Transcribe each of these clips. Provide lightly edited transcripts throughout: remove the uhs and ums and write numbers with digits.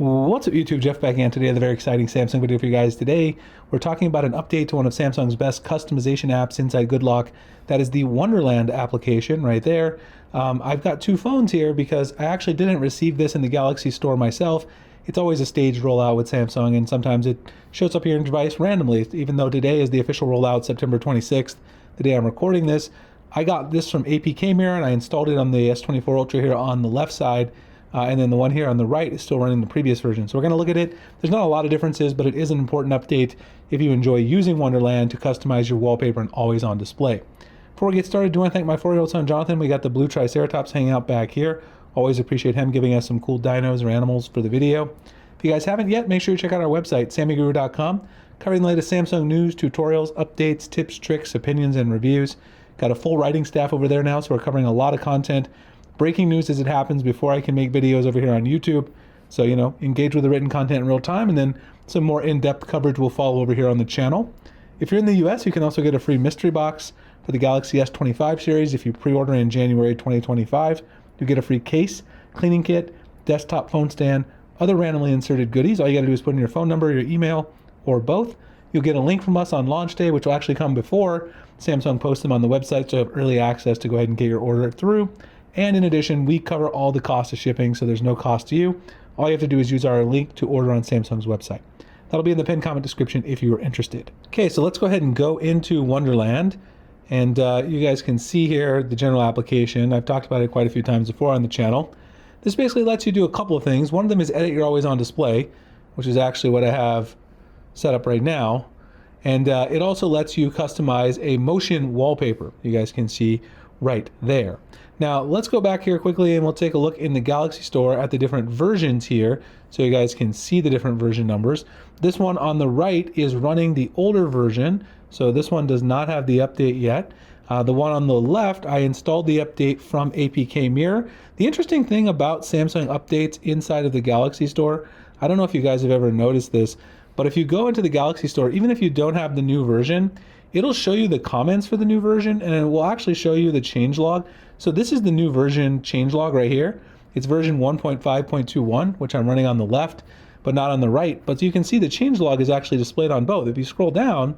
What's up YouTube, Jeff back again. Today I have a very exciting Samsung video for you guys. Today we're talking about an update to one of Samsung's best customization apps inside GoodLock. That is the Wonderland application right there. I've got two phones here because I actually didn't receive this in the Galaxy Store myself. It's always a staged rollout with Samsung, and sometimes it shows up here in your device randomly, even though today is the official rollout, September 26th, the day I'm recording this. I got this from APK Mirror and I installed it on the S24 Ultra here on the left side. And then the one here on the right is still running the previous version. So we're going to look at it. There's not a lot of differences, but it is an important update if you enjoy using Wonderland to customize your wallpaper and always on display. Before we get started, I do want to thank my 4-year-old son, Jonathan. We got the blue Triceratops hanging out back here. Always appreciate him giving us some cool dinos or animals for the video. If you guys haven't yet, make sure you check out our website, sammyguru.com, covering the latest Samsung news, tutorials, updates, tips, tricks, opinions, and reviews. Got a full writing staff over there now, so we're covering a lot of content. Breaking news as it happens before I can make videos over here on YouTube. So, engage with the written content in real time, and then some more in-depth coverage will follow over here on the channel. If you're in the US, you can also get a free mystery box for the Galaxy S25 series. If you pre-order in January 2025, you get a free case, cleaning kit, desktop phone stand, other randomly inserted goodies. All you gotta do is put in your phone number, your email, or both. You'll get a link from us on launch day, which will actually come before Samsung posts them on the website, so you have early access to go ahead and get your order through. And in addition, we cover all the cost of shipping, so there's no cost to you. All you have to do is use our link to order on Samsung's website. That'll be in the pinned comment description if you are interested. Okay, so let's go ahead and go into Wonderland. And you guys can see here the general application. I've talked about it quite a few times before on the channel. This basically lets you do a couple of things. One of them is edit your always on display, which is actually what I have set up right now. And it also lets you customize a motion wallpaper. You guys can see right there. Now let's go back here quickly and we'll take a look in the Galaxy Store at the different versions here so you guys can see the different version numbers. This one on the right is running the older version, so this one does not have the update yet. The one on the left, I installed the update from APK Mirror. The interesting thing about Samsung updates inside of the Galaxy Store, I don't know if you guys have ever noticed this, but if you go into the Galaxy Store, even if you don't have the new version, it'll show you the comments for the new version, and it will actually show you the changelog. So this is the new version changelog right here. It's version 1.5.21, which I'm running on the left, but not on the right. But you can see the changelog is actually displayed on both. If you scroll down,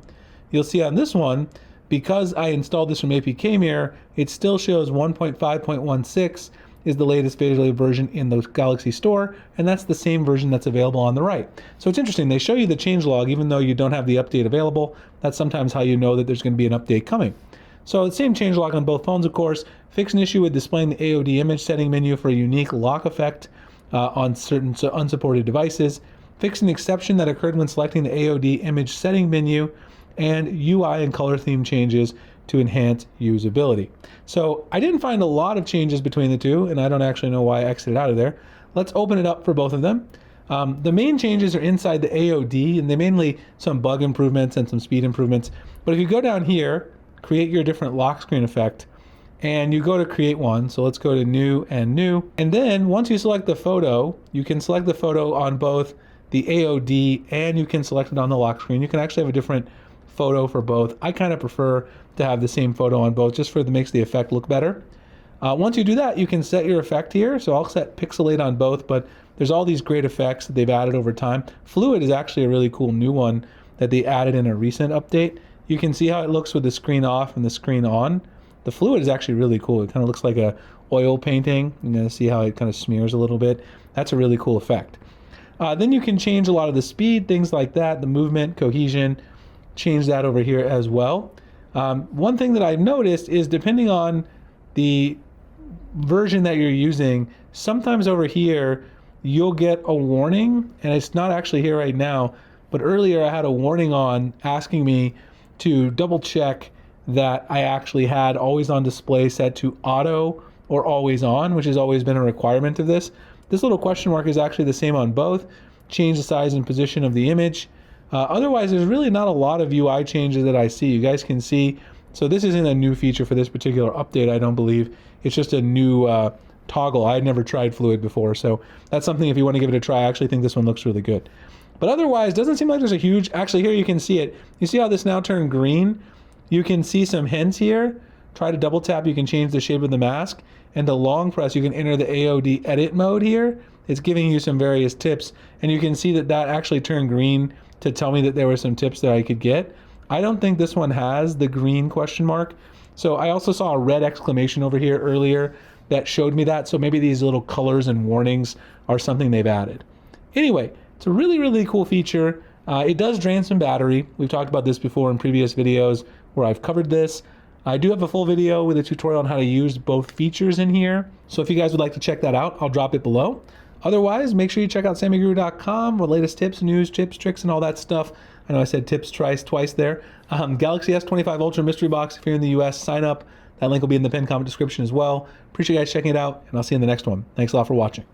you'll see on this one, because I installed this from APK Mirror, it still shows 1.5.16 is the latest beta version in the Galaxy Store, and that's the same version that's available on the right. So it's interesting, they show you the changelog even though you don't have the update available. That's sometimes how you know that there's going to be an update coming. So the same changelog on both phones, of course. Fix an issue with displaying the AOD image setting menu for a unique lock effect on certain unsupported devices. Fix an exception that occurred when selecting the AOD image setting menu, and UI and color theme changes to enhance usability. So I didn't find a lot of changes between the two, and I don't actually know why I exited out of there. Let's open it up for both of them. The main changes are inside the AOD, and they mainly some bug improvements and some speed improvements. But if you go down here, create your different lock screen effect, and you go to create one. So let's go to new. And then once you select the photo, you can select the photo on both the AOD and you can select it on the lock screen. You can actually have a different photo for both. I kind of prefer to have the same photo on both just for it makes the effect look better. Once you do that, you can set your effect here. So I'll set pixelate on both, but there's all these great effects that they've added over time. Fluid is actually a really cool new one that they added in a recent update. You can see how it looks with the screen off and the screen on. The fluid is actually really cool. It kind of looks like a oil painting. You're gonna see how it kind of smears a little bit. That's a really cool effect. Then you can change a lot of the speed, things like that, the movement, cohesion, change that over here as well. One thing that I've noticed is depending on the version that you're using, sometimes over here you'll get a warning, and it's not actually here right now, but earlier I had a warning on asking me to double check that I actually had always on display set to auto or always on, which has always been a requirement of this. This little question mark is actually the same on both. Change the size and position of the image. Otherwise, there's really not a lot of UI changes that I see. You guys can see, so this isn't a new feature for this particular update, I don't believe. It's just a new toggle. I had never tried Fluid before, so that's something if you want to give it a try. I actually think this one looks really good. But otherwise, doesn't seem like there's a huge, actually here you can see it. You see how this now turned green? You can see some hints here. Try to double tap, you can change the shape of the mask. And to long press, you can enter the AOD edit mode here. it's giving you some various tips, and you can see that that actually turned green to tell me that there were some tips that I could get. I don't think this one has the green question mark. So I also saw a red exclamation over here earlier that showed me that. So maybe these little colors and warnings are something they've added. Anyway, it's a really, really cool feature. It does drain some battery. We've talked about this before in previous videos where I've covered this. I do have a full video with a tutorial on how to use both features in here. So if you guys would like to check that out, I'll drop it below. Otherwise, make sure you check out sammyguru.com for latest tips, news, tips, tricks, and all that stuff. I know I said tips twice there. Galaxy S25 Ultra Mystery Box, if you're in the US, sign up. That link will be in the pinned comment description as well. Appreciate you guys checking it out, and I'll see you in the next one. Thanks a lot for watching.